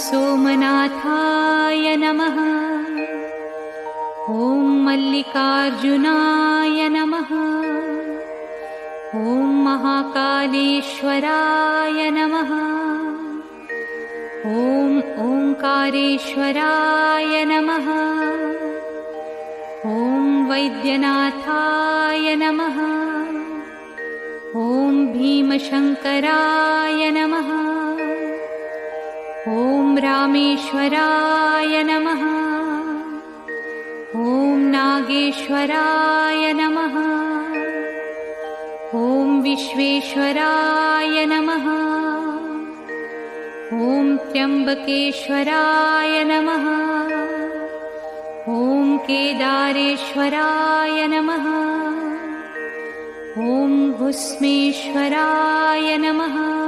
सोमनाथाय नमः। ॐ मल्लिकार्जुनाय नमः। ॐ महाकालेश्वराय नमः। ॐ ओंकारेश्वराय नमः। ॐ वैद्यनाथाय नमः। ॐ भीमशंकराय नमः। ॐ रामेश्वराय नमः। ॐ नागेश्वराय नमः। ॐ विश्वेश्वराय नमः। ॐ त्र्यंबकेश्वराय नमः। ॐ केदारेश्वराय नमः। ॐ भुस्मेश्वराय नमः।